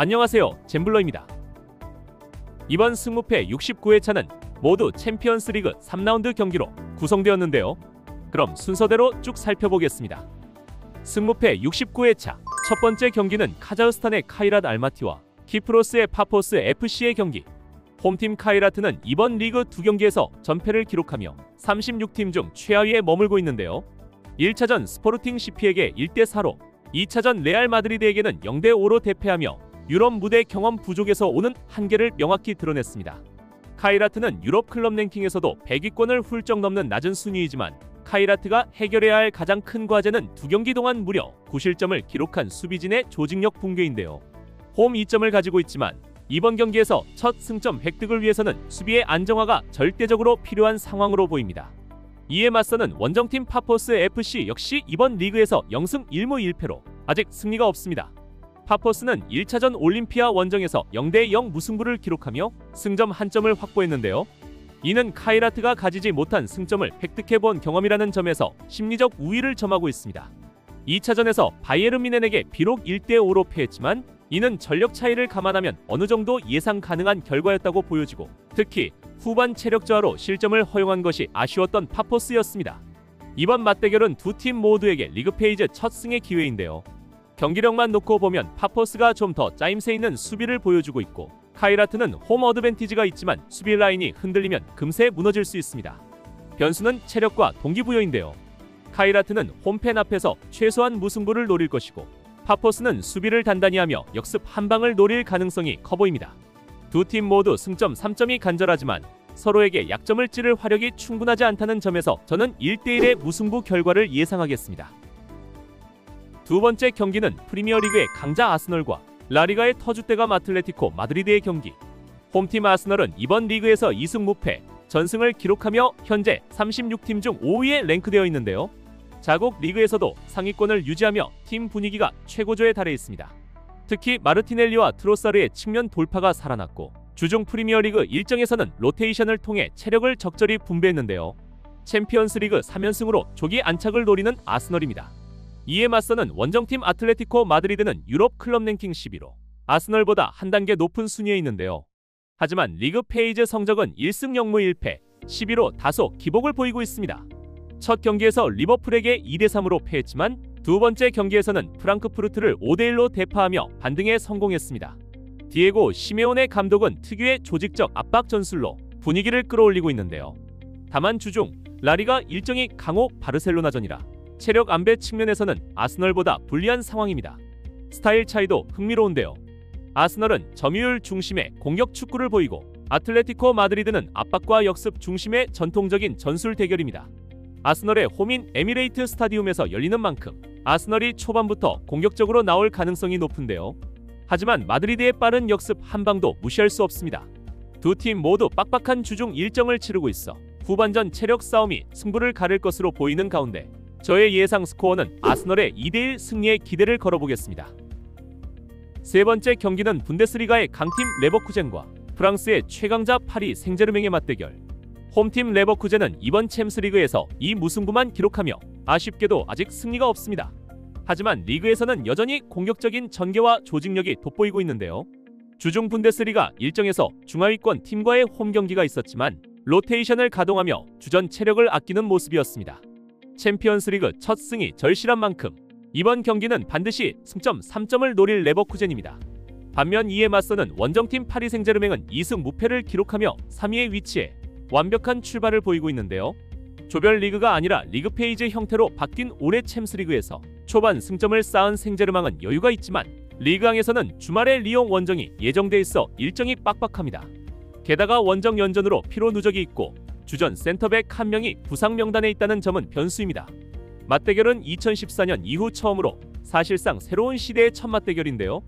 안녕하세요, 잼블러입니다. 이번 승무패 69회차는 모두 챔피언스리그 3라운드 경기로 구성되었는데요. 그럼 순서대로 쭉 살펴보겠습니다. 승무패 69회차 첫 번째 경기는 카자흐스탄의 카이랏 알마티와 키프로스의 파포스 FC의 경기. 홈팀 카이라트는 이번 리그 2경기에서 전패를 기록하며 36팀 중 최하위에 머물고 있는데요. 1차전 스포르팅 CP에게 1대4로, 2차전 레알 마드리드에게는 0대5로 대패하며 유럽 무대 경험 부족에서 오는 한계를 명확히 드러냈습니다. 카이라트는 유럽 클럽 랭킹에서도 100위권을 훌쩍 넘는 낮은 순위이지만 카이라트가 해결해야 할 가장 큰 과제는 2경기 동안 무려 9실점을 기록한 수비진의 조직력 붕괴인데요. 홈 2점을 가지고 있지만 이번 경기에서 첫 승점 획득을 위해서는 수비의 안정화가 절대적으로 필요한 상황으로 보입니다. 이에 맞서는 원정팀 파포스 FC 역시 이번 리그에서 0승 1무 1패로 아직 승리가 없습니다. 파포스는 1차전 올림피아 원정에서 0대0 무승부를 기록하며 승점 1점을 확보했는데요. 이는 카이라트가 가지지 못한 승점을 획득해본 경험이라는 점에서 심리적 우위를 점하고 있습니다. 2차전에서 바이에른 뮌헨에게 비록 1대5로 패했지만 이는 전력 차이를 감안하면 어느 정도 예상 가능한 결과였다고 보여지고, 특히 후반 체력 저하로 실점을 허용한 것이 아쉬웠던 파포스였습니다. 이번 맞대결은 두 팀 모두에게 리그 페이지 첫 승의 기회인데요. 경기력만 놓고 보면 파포스가 좀 더 짜임새 있는 수비를 보여주고 있고, 카이라트는 홈 어드밴티지가 있지만 수비 라인이 흔들리면 금세 무너질 수 있습니다. 변수는 체력과 동기부여인데요. 카이라트는 홈팬 앞에서 최소한 무승부를 노릴 것이고, 파포스는 수비를 단단히 하며 역습 한 방을 노릴 가능성이 커 보입니다. 두 팀 모두 승점 3점이 간절하지만 서로에게 약점을 찌를 화력이 충분하지 않다는 점에서 저는 1대1의 무승부 결과를 예상하겠습니다. 두 번째 경기는 프리미어리그의 강자 아스널과 라리가의 터줏대감 아틀레티코 마드리드의 경기. 홈팀 아스널은 이번 리그에서 2승 무패, 전승을 기록하며 현재 36팀 중 5위에 랭크되어 있는데요. 자국 리그에서도 상위권을 유지하며 팀 분위기가 최고조에 달해 있습니다. 특히 마르티넬리와 트로사르의 측면 돌파가 살아났고, 주중 프리미어리그 일정에서는 로테이션을 통해 체력을 적절히 분배했는데요. 챔피언스리그 3연승으로 조기 안착을 노리는 아스널입니다. 이에 맞서는 원정팀 아틀레티코 마드리드는 유럽 클럽 랭킹 11호, 아스널보다 한 단계 높은 순위에 있는데요. 하지만 리그 페이지 성적은 1승 0무 1패, 11호 다소 기복을 보이고 있습니다. 첫 경기에서 리버풀에게 2대3으로 패했지만 두 번째 경기에서는 프랑크푸르트를 5대1로 대파하며 반등에 성공했습니다. 디에고 시메오네 감독은 특유의 조직적 압박 전술로 분위기를 끌어올리고 있는데요. 다만 주중 라리가 일정이 강호 바르셀로나전이라 체력 안배 측면에서는 아스널보다 불리한 상황입니다. 스타일 차이도 흥미로운데요. 아스널은 점유율 중심의 공격 축구를 보이고, 아틀레티코 마드리드는 압박과 역습 중심의 전통적인 전술 대결입니다. 아스널의 홈인 에미레이트 스타디움에서 열리는 만큼 아스널이 초반부터 공격적으로 나올 가능성이 높은데요. 하지만 마드리드의 빠른 역습 한 방도 무시할 수 없습니다. 두 팀 모두 빡빡한 주중 일정을 치르고 있어 후반전 체력 싸움이 승부를 가를 것으로 보이는 가운데 저의 예상 스코어는 아스널의 2대1 승리에 기대를 걸어보겠습니다. 세 번째 경기는 분데스리가의 강팀 레버쿠젠과 프랑스의 최강자 파리 생제르맹의 맞대결. 홈팀 레버쿠젠은 이번 챔스리그에서 이 무승부만 기록하며 아쉽게도 아직 승리가 없습니다. 하지만 리그에서는 여전히 공격적인 전개와 조직력이 돋보이고 있는데요. 주중 분데스리가 일정에서 중하위권 팀과의 홈 경기가 있었지만 로테이션을 가동하며 주전 체력을 아끼는 모습이었습니다. 챔피언스리그 첫 승이 절실한 만큼 이번 경기는 반드시 승점 3점을 노릴 레버쿠젠입니다. 반면 이에 맞서는 원정팀 파리 생제르맹은 2승 무패를 기록하며 3위에 위치해 완벽한 출발을 보이고 있는데요. 조별리그가 아니라 리그 페이지 형태로 바뀐 올해 챔스리그에서 초반 승점을 쌓은 생제르맹은 여유가 있지만 리그왕에서는 주말에 리옹 원정이 예정돼 있어 일정이 빡빡합니다. 게다가 원정 연전으로 피로 누적이 있고 주전 센터백 한 명이 부상 명단에 있다는 점은 변수입니다. 맞대결은 2014년 이후 처음으로 사실상 새로운 시대의 첫 맞대결인데요.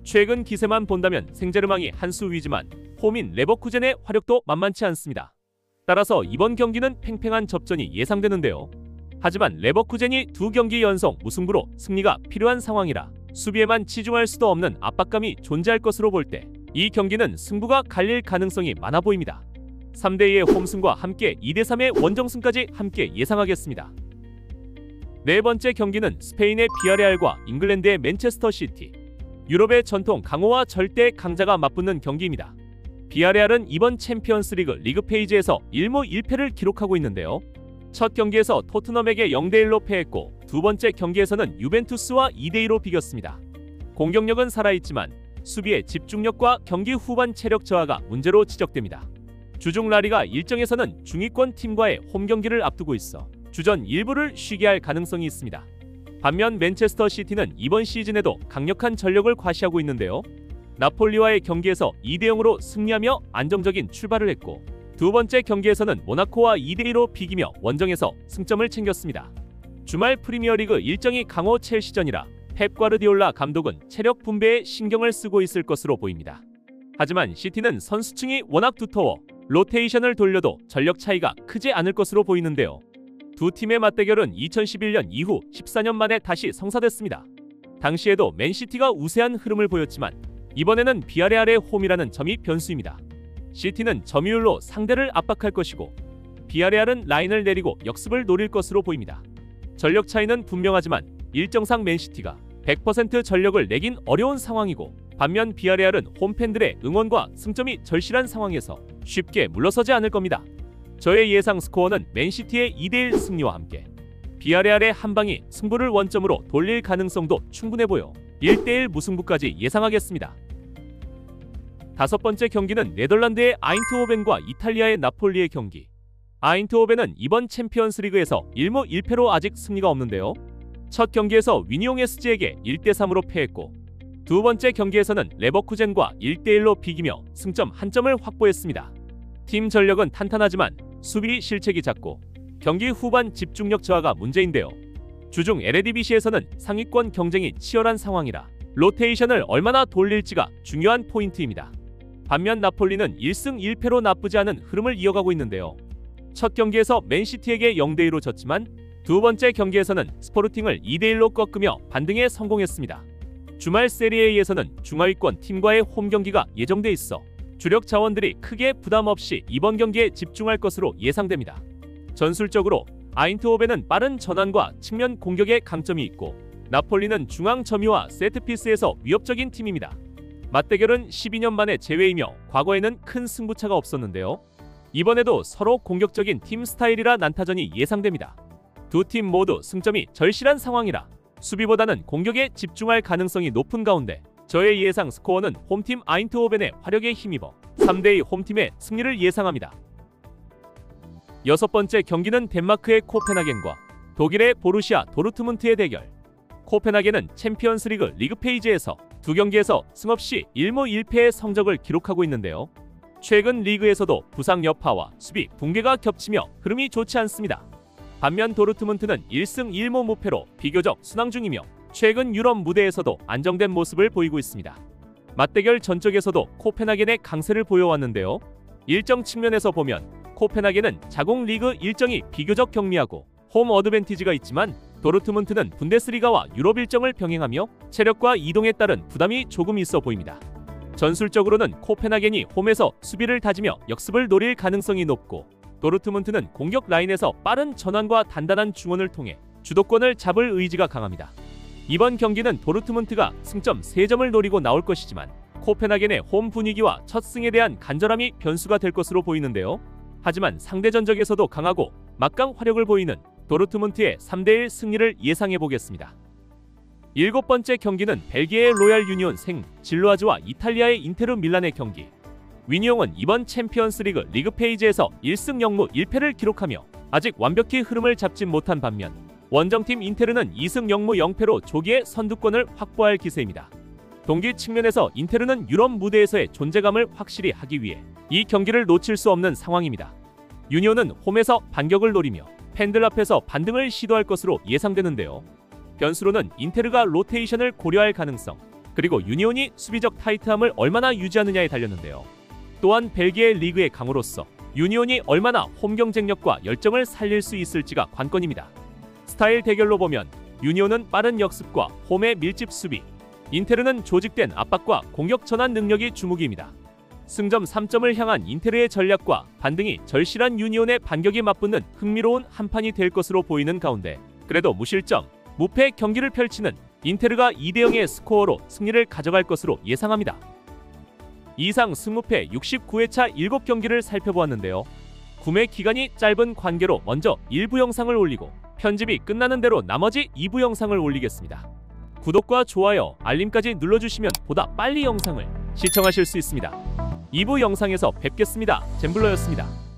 최근 기세만 본다면 생제르맹이 한 수 위지만 홈인 레버쿠젠의 화력도 만만치 않습니다. 따라서 이번 경기는 팽팽한 접전이 예상되는데요. 하지만 레버쿠젠이 두 경기 연속 무승부로 승리가 필요한 상황이라 수비에만 치중할 수도 없는 압박감이 존재할 것으로 볼 때 이 경기는 승부가 갈릴 가능성이 많아 보입니다. 3대2의 홈승과 함께 2대3의 원정승까지 함께 예상하겠습니다. 네 번째 경기는 스페인의 비아레알과 잉글랜드의 맨체스터 시티. 유럽의 전통 강호와 절대 강자가 맞붙는 경기입니다. 비아레알은 이번 챔피언스리그 리그 페이지에서 1무 1패를 기록하고 있는데요. 첫 경기에서 토트넘에게 0대1로 패했고 두 번째 경기에서는 유벤투스와 2대2로 비겼습니다. 공격력은 살아있지만 수비의 집중력과 경기 후반 체력 저하가 문제로 지적됩니다. 주중 라리가 일정에서는 중위권 팀과의 홈 경기를 앞두고 있어 주전 일부를 쉬게 할 가능성이 있습니다. 반면 맨체스터 시티는 이번 시즌에도 강력한 전력을 과시하고 있는데요. 나폴리와의 경기에서 2대0으로 승리하며 안정적인 출발을 했고 두 번째 경기에서는 모나코와 2대2로 비기며 원정에서 승점을 챙겼습니다. 주말 프리미어리그 일정이 강호 첼시전이라 펩 과르디올라 감독은 체력 분배에 신경을 쓰고 있을 것으로 보입니다. 하지만 시티는 선수층이 워낙 두터워 로테이션을 돌려도 전력 차이가 크지 않을 것으로 보이는데요. 두 팀의 맞대결은 2011년 이후 14년 만에 다시 성사됐습니다. 당시에도 맨시티가 우세한 흐름을 보였지만 이번에는 비아레알의 홈이라는 점이 변수입니다. 시티는 점유율로 상대를 압박할 것이고 비아레알은 라인을 내리고 역습을 노릴 것으로 보입니다. 전력 차이는 분명하지만 일정상 맨시티가 100% 전력을 내긴 어려운 상황이고 반면 비아레알은 홈팬들의 응원과 승점이 절실한 상황에서 쉽게 물러서지 않을 겁니다. 저의 예상 스코어는 맨시티의 2대1 승리와 함께 비아레알의 한방이 승부를 원점으로 돌릴 가능성도 충분해 보여 1대1 무승부까지 예상하겠습니다. 다섯 번째 경기는 네덜란드의 아인트호벤과 이탈리아의 나폴리의 경기. 아인트호벤은 이번 챔피언스리그에서 1무 1패로 아직 승리가 없는데요. 첫 경기에서 위니옹 SG에게 1대3으로 패했고 두 번째 경기에서는 레버쿠젠과 1대1로 비기며 승점 1점을 확보했습니다. 팀 전력은 탄탄하지만 수비 실책이 잦고 경기 후반 집중력 저하가 문제인데요. 주중 에레디비시에서는 상위권 경쟁이 치열한 상황이라 로테이션을 얼마나 돌릴지가 중요한 포인트입니다. 반면 나폴리는 1승 1패로 나쁘지 않은 흐름을 이어가고 있는데요. 첫 경기에서 맨시티에게 0대2로 졌지만 두 번째 경기에서는 스포르팅을 2대1로 꺾으며 반등에 성공했습니다. 주말 세리에에서는 중하위권 팀과의 홈 경기가 예정돼 있어 주력 자원들이 크게 부담 없이 이번 경기에 집중할 것으로 예상됩니다. 전술적으로 아인트호벤은 빠른 전환과 측면 공격에 강점이 있고 나폴리는 중앙 점유와 세트피스에서 위협적인 팀입니다. 맞대결은 12년 만의 재회이며 과거에는 큰 승부차가 없었는데요. 이번에도 서로 공격적인 팀 스타일이라 난타전이 예상됩니다. 두 팀 모두 승점이 절실한 상황이라 수비보다는 공격에 집중할 가능성이 높은 가운데 저의 예상 스코어는 홈팀 아인트호벤의 화력에 힘입어 3대2 홈팀의 승리를 예상합니다. 여섯 번째 경기는 덴마크의 코펜하겐과 독일의 보루시아 도르트문트의 대결. 코펜하겐은 챔피언스리그 리그 페이지에서 두 경기에서 승없이 1무 1패의 성적을 기록하고 있는데요. 최근 리그에서도 부상 여파와 수비 붕괴가 겹치며 흐름이 좋지 않습니다. 반면 도르트문트는 1승 1무 무패로 비교적 순항 중이며 최근 유럽 무대에서도 안정된 모습을 보이고 있습니다. 맞대결 전적에서도 코펜하겐의 강세를 보여왔는데요. 일정 측면에서 보면 코펜하겐은 자국 리그 일정이 비교적 경미하고 홈 어드밴티지가 있지만 도르트문트는 분데스리가와 유럽 일정을 병행하며 체력과 이동에 따른 부담이 조금 있어 보입니다. 전술적으로는 코펜하겐이 홈에서 수비를 다지며 역습을 노릴 가능성이 높고 도르트문트는 공격 라인에서 빠른 전환과 단단한 중원을 통해 주도권을 잡을 의지가 강합니다. 이번 경기는 도르트문트가 승점 3점을 노리고 나올 것이지만 코펜하겐의 홈 분위기와 첫 승에 대한 간절함이 변수가 될 것으로 보이는데요. 하지만 상대 전적에서도 강하고 막강 화력을 보이는 도르트문트의 3대1 승리를 예상해보겠습니다. 일곱 번째 경기는 벨기에의 로얄 유니온 생 질로아즈와 이탈리아의 인테르 밀란의 경기. 위니옹은 이번 챔피언스리그 리그 페이지에서 1승 0무 1패를 기록하며 아직 완벽히 흐름을 잡지 못한 반면 원정팀 인테르는 2승 0무 0패로 조기에 선두권을 확보할 기세입니다. 동기 측면에서 인테르는 유럽 무대에서의 존재감을 확실히 하기 위해 이 경기를 놓칠 수 없는 상황입니다. 유니온은 홈에서 반격을 노리며 팬들 앞에서 반등을 시도할 것으로 예상되는데요. 변수로는 인테르가 로테이션을 고려할 가능성, 그리고 유니온이 수비적 타이트함을 얼마나 유지하느냐에 달렸는데요. 또한 벨기에 리그의 강호로서 유니온이 얼마나 홈 경쟁력과 열정을 살릴 수 있을지가 관건입니다. 스타일 대결로 보면 유니온은 빠른 역습과 홈의 밀집 수비, 인테르는 조직된 압박과 공격 전환 능력이 주목입니다. 승점 3점을 향한 인테르의 전략과 반등이 절실한 유니온의 반격이 맞붙는 흥미로운 한판이 될 것으로 보이는 가운데 그래도 무실점, 무패 경기를 펼치는 인테르가 2대0의 스코어로 승리를 가져갈 것으로 예상합니다. 이상 승무패 69회차 7경기를 살펴보았는데요. 구매 기간이 짧은 관계로 먼저 1부 영상을 올리고 편집이 끝나는 대로 나머지 2부 영상을 올리겠습니다. 구독과 좋아요, 알림까지 눌러주시면 보다 빨리 영상을 시청하실 수 있습니다. 2부 영상에서 뵙겠습니다. 잼블러였습니다.